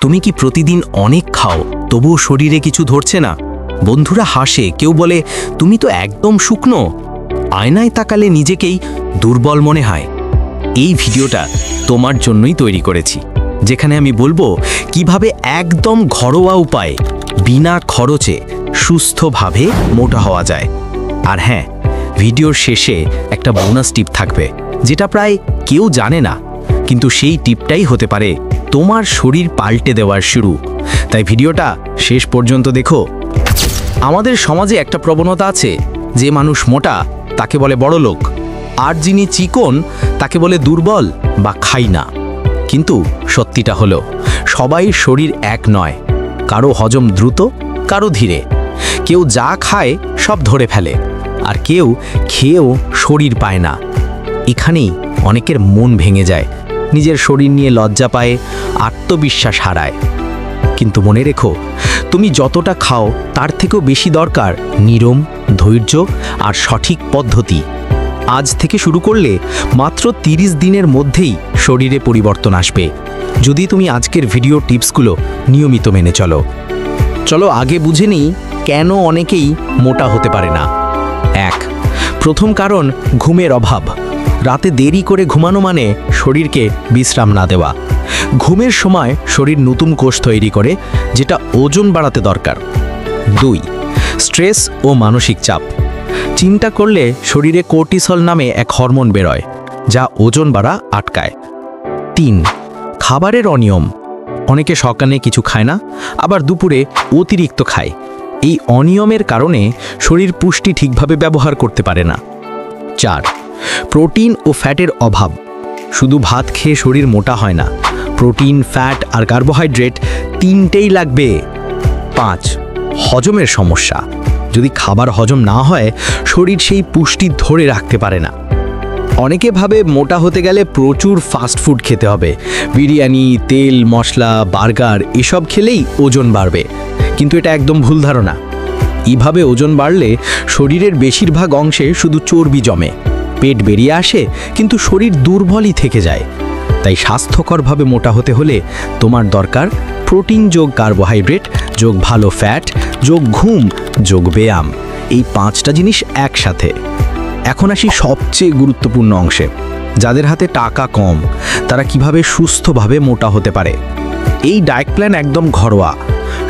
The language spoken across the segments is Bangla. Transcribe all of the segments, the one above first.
তুমি কি প্রতিদিন অনেক খাও তবুও শরীরে কিছু ধরছে না? বন্ধুরা হাসে, কেউ বলে তুমি তো একদম শুকনো। আয়নায় তাকালে নিজেকেই দুর্বল মনে হয়। এই ভিডিওটা তোমার জন্যই তৈরি করেছি, যেখানে আমি বলবো কিভাবে একদম ঘরোয়া উপায়ে বিনা খরচে সুস্থভাবে মোটা হওয়া যায়। আর হ্যাঁ, ভিডিওর শেষে একটা বোনাস টিপ থাকবে, যেটা প্রায় কেউ জানে না, কিন্তু সেই টিপটাই হতে পারে তোমার শরীর পাল্টে দেওয়ার শুরু। তাই ভিডিওটা শেষ পর্যন্ত দেখো। আমাদের সমাজে একটা প্রবণতা আছে, যে মানুষ মোটা তাকে বলে বড়লোক, আর যিনি চিকন তাকে বলে দুর্বল বা খাই না। কিন্তু সত্যিটা হলো, সবাই শরীর এক নয়। কারো হজম দ্রুত, কারো ধীরে। কেউ যা খায় সব ধরে ফেলে, আর কেউ খেয়েও শরীর পায় না। এখানেই অনেকের মন ভেঙে যায়, নিজের শরীর নিয়ে লজ্জা পায়, আত্মবিশ্বাস হারায়। কিন্তু মনে রেখো, তুমি যতটা খাও তার থেকেও বেশি দরকার নিয়ম, ধৈর্য আর সঠিক পদ্ধতি। আজ থেকে শুরু করলে মাত্র 30 দিনের মধ্যেই শরীরে পরিবর্তন আসবে, যদি তুমি আজকের ভিডিও টিপসগুলো নিয়মিত মেনে চলো। চলো আগে বুঝে নিই কেন অনেকেই মোটা হতে পারে না। 1. প্রথম কারণ ঘুমের অভাব। রাতে দেরি করে ঘুমানো মানে শরীরকে বিশ্রাম না দেওয়া। ঘুমের সময় শরীর নতুন কোষ তৈরি করে, যেটা ওজন বাড়াতে দরকার। 2. স্ট্রেস ও মানসিক চাপ। চিন্তা করলে শরীরে কর্টিসল নামে এক হরমোন বেরোয়, যা ওজন বাড়া আটকায়। 3. খাবারের অনিয়ম। অনেকে সকালে কিছু খায় না, আবার দুপুরে অতিরিক্ত খায়। এই অনিয়মের কারণে শরীর পুষ্টি ঠিকভাবে ব্যবহার করতে পারে না। 4. প্রোটিন ও ফ্যাটের অভাব। শুধু ভাত খেয়ে শরীর মোটা হয় না, প্রোটিন, ফ্যাট আর কার্বোহাইড্রেট তিনটেই লাগবে। 5. হজমের সমস্যা। যদি খাবার হজম না হয়, শরীর সেই পুষ্টি ধরে রাখতে পারে না। অনেকে ভাবে মোটা হতে গেলে প্রচুর ফাস্ট ফুড খেতে হবে, বিরিয়ানি, তেল, মশলা, বার্গার এসব খেলেই ওজন বাড়বে। কিন্তু এটা একদম ভুল ধারণা। এইভাবে ওজন বাড়লে শরীরের বেশিরভাগ অংশে শুধু চর্বি জমে, পেট বেরিয়ে আসে, কিন্তু শরীর দুর্বলই থেকে যায়। তাই স্বাস্থ্যকরভাবে মোটা হতে হলে তোমার দরকার প্রোটিন যোগ কার্বোহাইড্রেট যোগ ভালো ফ্যাট যোগ ঘুম যোগ ব্যায়াম, এই 5টা জিনিস একসাথে। এখন আসি সবচেয়ে গুরুত্বপূর্ণ অংশে। যাদের হাতে টাকা কম, তারা কিভাবে সুস্থভাবে মোটা হতে পারে। এই ডায়েট প্ল্যান একদম ঘরোয়া।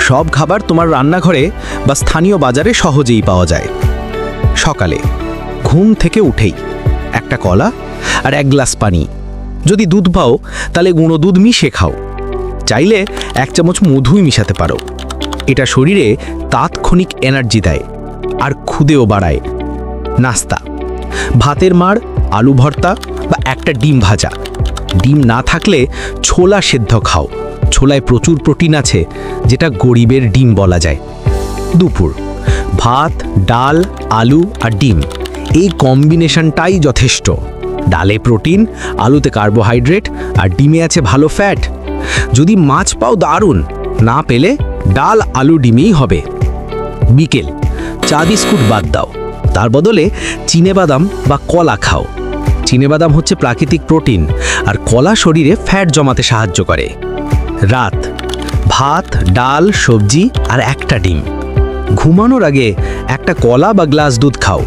সব খাবার তোমার রান্নাঘরে বা স্থানীয় বাজারে সহজেই পাওয়া যায়। সকালে ঘুম থেকে উঠেই একটা কলা আর 1 গ্লাস পানি। যদি দুধ পাও তাহলে গুঁড়ো দুধ মিশিয়ে খাও। চাইলে 1 চামচ মধুই মিশাতে পারো। এটা শরীরে তাৎক্ষণিক এনার্জি দেয় আর ক্ষুধেও বাড়ায়। নাস্তা: ভাতের মাড়, আলু ভর্তা বা একটা ডিম ভাজা। ডিম না থাকলে ছোলা সেদ্ধ খাও, ছোলায় প্রচুর প্রোটিন আছে, যেটা গরিবের ডিম বলা যায়। দুপুর: ভাত, ডাল, আলু আর ডিম। এই কম্বিনেশনটাই যথেষ্ট। ডালে প্রোটিন, আলুতে কার্বোহাইড্রেট আর ডিমে আছে ভালো ফ্যাট। যদি মাছ পাও দারুণ, না পেলে ডাল, আলু, ডিমেই হবে। বিকেল: চা বিস্কুট বাদ দাও, তার বদলে চিনেবাদাম বা কলা খাও। চিনেবাদাম হচ্ছে প্রাকৃতিক প্রোটিন, আর কলা শরীরে ফ্যাট জমাতে সাহায্য করে। রাত: ভাত, ডাল, সবজি আর একটা ডিম। ঘুমানোর আগে একটা কলা বা গ্লাস দুধ খাও।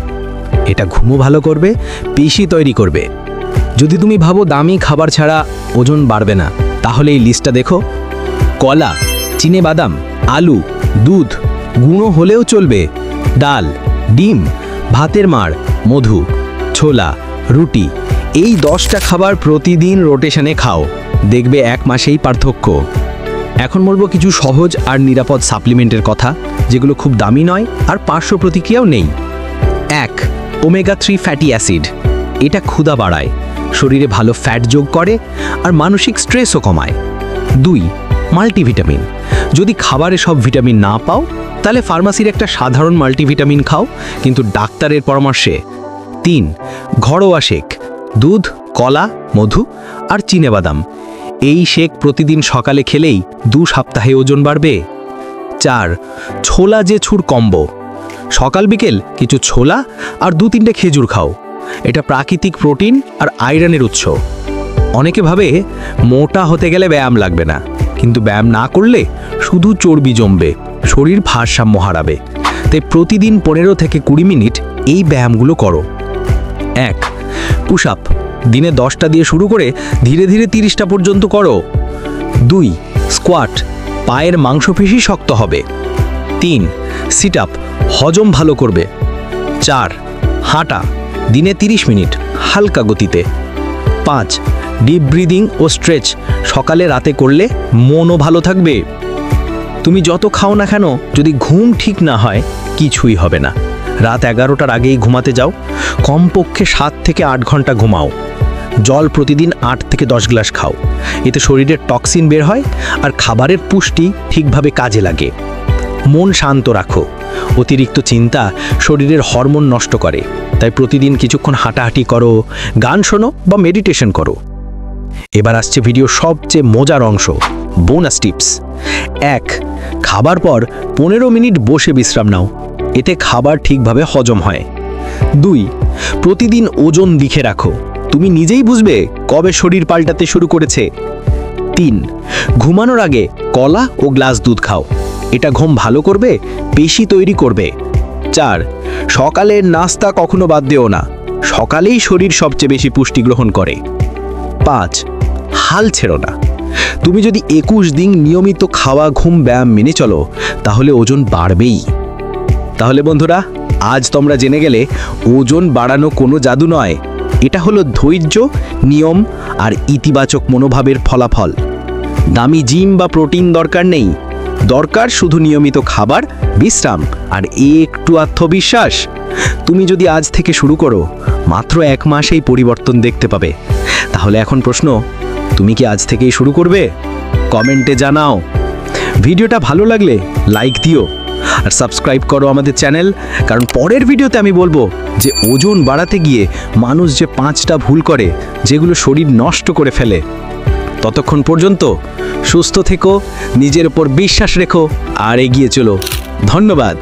এটা ঘুমও ভালো করবে, পেশি তৈরি করবে। যদি তুমি ভাবো দামি খাবার ছাড়া ওজন বাড়বে না, তাহলে এই লিস্টটা দেখো। কলা, চিনেবাদাম, আলু, দুধ, গুঁড়ো হলেও চলবে, ডাল, ডিম, ভাতের মাড়, মধু, ছোলা, রুটি। এই 10টা খাবার প্রতিদিন রোটেশনে খাও, দেখবে 1 মাসেই পার্থক্য। এখন বলবো কিছু সহজ আর নিরাপদ সাপ্লিমেন্টের কথা, যেগুলো খুব দামি নয় আর পার্শ্ব প্রতিক্রিয়াও নেই। 1. Omega 3 fatty acid. এটা ক্ষুধা বাড়ায়, শরীরে ভালো ফ্যাট যোগ করে আর মানসিক স্ট্রেসও কমায়। 2. মাল্টিভিটামিন। যদি খাবারে সব ভিটামিন না পাও, তাহলে ফার্মাসির একটা সাধারণ মাল্টিভিটামিন খাও, কিন্তু ডাক্তারের পরামর্শে। 3. ঘরোয়া শেক। দুধ, কলা, মধু আর চিনেবাদাম। এই শেক প্রতিদিন সকালে খেলেই 2 সপ্তাহে ওজন বাড়বে। 4. ছোলা যে ছুর কম্বো। সকাল বিকেল কিছু ছোলা আর 2-3টে খেজুর খাও। এটা প্রাকৃতিক প্রোটিন আর আয়রনের উৎস। অনেকে ভাবে মোটা হতে গেলে ব্যায়াম লাগবে না, কিন্তু ব্যায়াম না করলে শুধু চর্বি জমবে, শরীর ভারসাম্য হারাবে। তাই প্রতিদিন 15 থেকে 20 মিনিট এই ব্যায়ামগুলো করো। 1. পুশ আপ, দিনে 10টা দিয়ে শুরু করে ধীরে ধীরে 30টা পর্যন্ত করো। 2. স্কোয়াট, পায়ের মাংসপেশি শক্ত হবে। 3. সিট আপ, হজম ভালো করবে। 4. হাঁটা, দিনে 30 মিনিট হালকা গতিতে। 5. ডিপ ব্রিদিং ও স্ট্রেচ, সকালে রাতে করলে মনও ভালো থাকবে। তুমি যত খাও না কেন, যদি ঘুম ঠিক না হয় কিছুই হবে না। রাত 11টার আগেই ঘুমাতে যাও, কমপক্ষে 7 থেকে 8 ঘন্টা ঘুমাও। জল প্রতিদিন 8 থেকে 10 গ্লাস খাও, এতে শরীরের টক্সিন বের হয় আর খাবারের পুষ্টি ঠিকভাবে কাজে লাগে। মন শান্ত রাখো, অতিরিক্ত চিন্তা শরীরের হরমোন নষ্ট করে, তাই প্রতিদিন কিছুক্ষণ হাঁটাহাঁটি করো, গান শোনো বা মেডিটেশন করো। এবার আসছে ভিডিও সবচেয়ে মজার অংশ, বোনাস টিপস। 1. খাবার পর 15 মিনিট বসে বিশ্রাম নাও, এতে খাবার ঠিকভাবে হজম হয়। 2. প্রতিদিন ওজন লিখে রাখো, তুমি নিজেই বুঝবে কবে শরীর পাল্টাতে শুরু করেছে। 3. ঘুমানোর আগে কলা ও গ্লাস দুধ খাও, এটা ঘুম ভালো করবে, পেশি তৈরি করবে। 4. সকালের নাস্তা কখনো বাদ দিও না, সকালেই শরীর সবচেয়ে বেশি পুষ্টি গ্রহণ করে। 5. হাল ছেড়ো না, তুমি যদি 21 দিন নিয়মিত খাওয়া ঘুম ব্যায়াম মেনে চলো তাহলে ওজন বাড়বেই। তাহলে বন্ধুরা, আজ তোমরা জেনে গেলে ওজন বাড়ানো কোনো জাদু নয়, এটা হলো ধৈর্য, নিয়ম আর ইতিবাচক মনোভাবের ফলাফল। দামি জিম বা প্রোটিন দরকার নেই, দরকার শুধু নিয়মিত খাবার, বিশ্রাম আর একটু আত্মবিশ্বাস। তুমি যদি আজ থেকে শুরু করো, মাত্র 1 মাসেই পরিবর্তন দেখতে পাবে। তাহলে এখন প্রশ্ন, তুমি কি আজ থেকেই শুরু করবে? কমেন্টে জানাও। ভিডিওটা ভালো লাগলে লাইক দিও আর সাবস্ক্রাইব করো আমাদের চ্যানেল, কারণ পরের ভিডিওতে আমি বলবো যে ওজন বাড়াতে গিয়ে মানুষ যে 5টা ভুল করে যেগুলো শরীর নষ্ট করে ফেলে। ততক্ষণ পর্যন্ত সুস্থ থেকো, নিজের উপর বিশ্বাস রেখো আর এগিয়ে চলো। ধন্যবাদ।